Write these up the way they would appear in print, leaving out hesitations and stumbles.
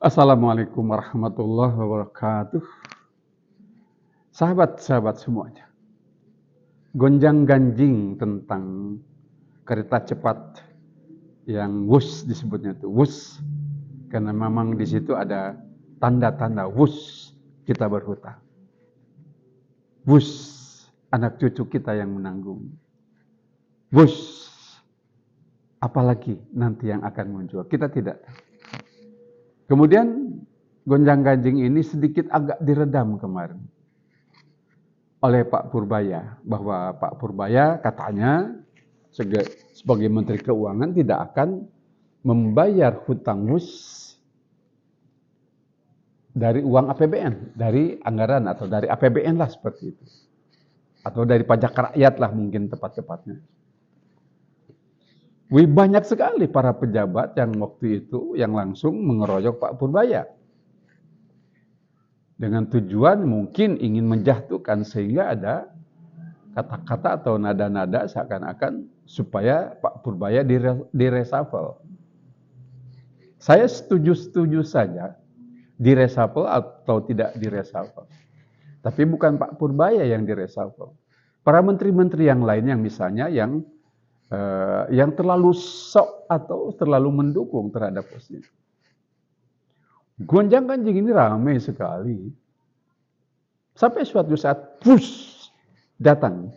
Assalamualaikum warahmatullahi wabarakatuh. Sahabat-sahabat semuanya, gonjang-ganjing tentang kereta cepat yang WUS disebutnya itu WUS, karena memang di situ ada tanda-tanda WUS kita berhutang. WUS, anak cucu kita yang menanggung. WUS, apalagi nanti yang akan muncul, kita tidak. Kemudian gonjang-ganjing ini sedikit agak diredam kemarin oleh Pak Purbaya, bahwa Pak Purbaya katanya sebagai Menteri Keuangan tidak akan membayar hutang WUS dari uang APBN, dari anggaran atau dari APBN lah seperti itu. Atau dari pajak rakyat lah mungkin tepat-tepatnya. Banyak sekali para pejabat yang waktu itu yang langsung mengeroyok Pak Purbaya. Dengan tujuan mungkin ingin menjatuhkan, sehingga ada kata-kata atau nada-nada seakan-akan supaya Pak Purbaya direshuffle. Saya setuju-setuju saja direshuffle atau tidak direshuffle. Tapi bukan Pak Purbaya yang direshuffle. Para menteri-menteri yang lain yang misalnya yang terlalu sok atau terlalu mendukung terhadap posisi. Gonjang-ganjing ini ramai sekali. Sampai suatu saat, datang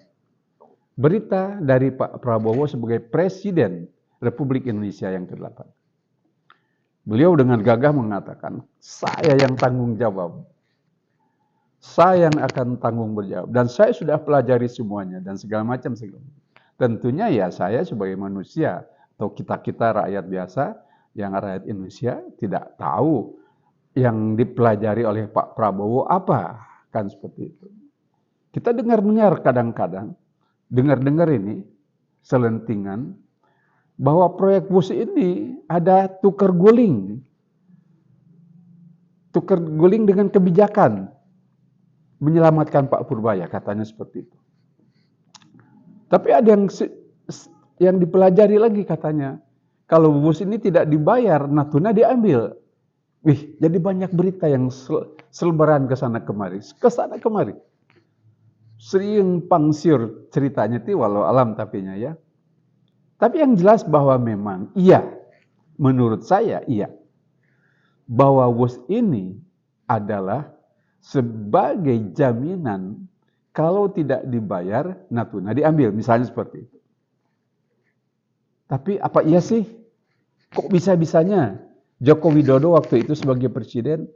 berita dari Pak Prabowo sebagai Presiden Republik Indonesia yang ke-8. Beliau dengan gagah mengatakan, saya yang tanggung jawab. Saya yang akan tanggung jawab. Dan saya sudah pelajari semuanya dan segala macam. Tentunya ya saya sebagai manusia atau kita-kita rakyat biasa yang rakyat Indonesia tidak tahu yang dipelajari oleh Pak Prabowo apa, kan seperti itu. Kita dengar-dengar kadang-kadang, dengar-dengar ini selentingan bahwa proyek WUS ini ada tukar guling dengan kebijakan menyelamatkan Pak Purbaya, katanya seperti itu. Tapi ada yang dipelajari lagi katanya, kalau WUS ini tidak dibayar, Natuna diambil. Jadi banyak berita yang selebaran ke sana kemari. Sering pangsiur ceritanya itu walau alam tapinya ya. Tapi yang jelas bahwa memang menurut saya bahwa WUS ini adalah sebagai jaminan kalau tidak dibayar Natuna diambil, misalnya seperti itu. Tapi apa iya sih? Kok bisa-bisanya Joko Widodo waktu itu sebagai presiden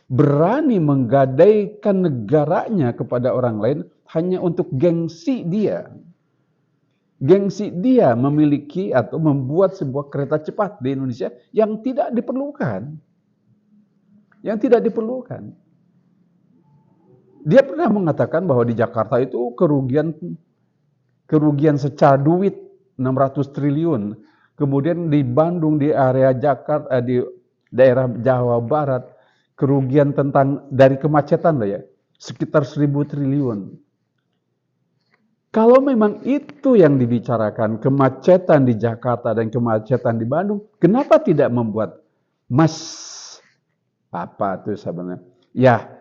berani menggadaikan negaranya kepada orang lain hanya untuk gengsi dia. Gengsi dia memiliki atau membuat sebuah kereta cepat di Indonesia yang tidak diperlukan. Yang tidak diperlukan. Dia pernah mengatakan bahwa di Jakarta itu kerugian secara duit 600 triliun. Kemudian di Bandung, di area Jakarta, di daerah Jawa Barat, kerugian dari kemacetan lah ya, sekitar 1.000 triliun. Kalau memang itu yang dibicarakan, kemacetan di Jakarta dan kemacetan di Bandung, kenapa tidak membuat apa itu sebenarnya? Ya,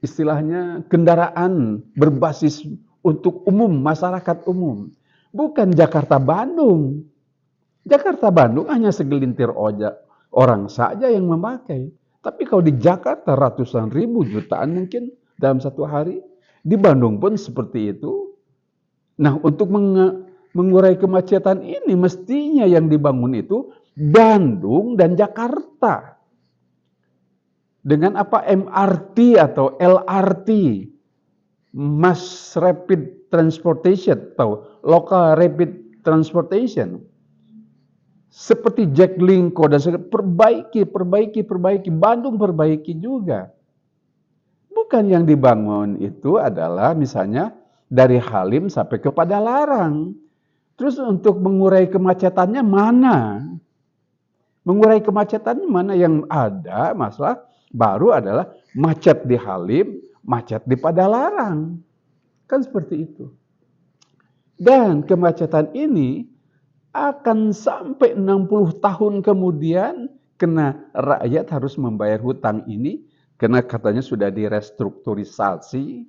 istilahnya kendaraan berbasis untuk umum, masyarakat umum. Bukan Jakarta-Bandung. Jakarta-Bandung hanya segelintir orang saja yang memakai. Tapi kalau di Jakarta ratusan ribu, jutaan mungkin dalam satu hari. Di Bandung pun seperti itu. Nah, untuk mengurai kemacetan ini mestinya yang dibangun itu Bandung dan Jakarta. Dengan apa? MRT atau LRT. Mass Rapid Transportation atau Local Rapid Transportation. Seperti Jaklingko dan perbaiki. Bandung perbaiki juga. Bukan yang dibangun itu adalah misalnya dari Halim sampai ke Padalarang. Terus untuk mengurai kemacetannya mana? Mengurai kemacetannya mana? Yang ada masalah baru adalah macet di Halim, macet di Padalarang. Kan seperti itu. Dan kemacetan ini akan sampai 60 tahun kemudian Karena rakyat harus membayar hutang ini karena katanya sudah direstrukturisasi,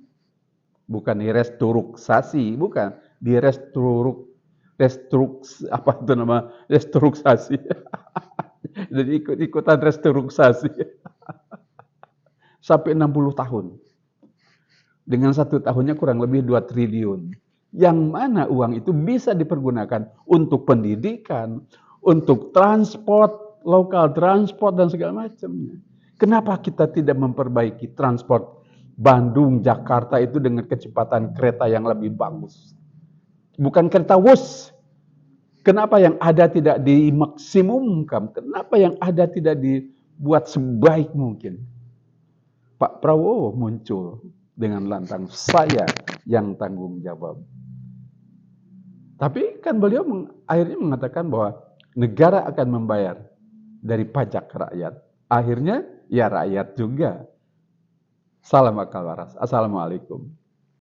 bukan direstrukturisasi, bukan apa itu nama restrukturisasi. Jadi ikut-ikutan restrukturisasi sampai 60 tahun. Dengan 1 tahunnya kurang lebih 2 triliun. Yang mana uang itu bisa dipergunakan untuk pendidikan, untuk transport, lokal transport dan segala macamnya. Kenapa kita tidak memperbaiki transport Bandung, Jakarta itu dengan kecepatan kereta yang lebih bagus? Bukan kereta wus. Kenapa yang ada tidak dimaksimumkan? Kenapa yang ada tidak dibuat sebaik mungkin? Pak Prabowo muncul dengan lantang, saya yang tanggung jawab. Tapi kan beliau akhirnya mengatakan bahwa negara akan membayar dari pajak rakyat. Akhirnya ya rakyat juga. Salam akal waras. Assalamualaikum.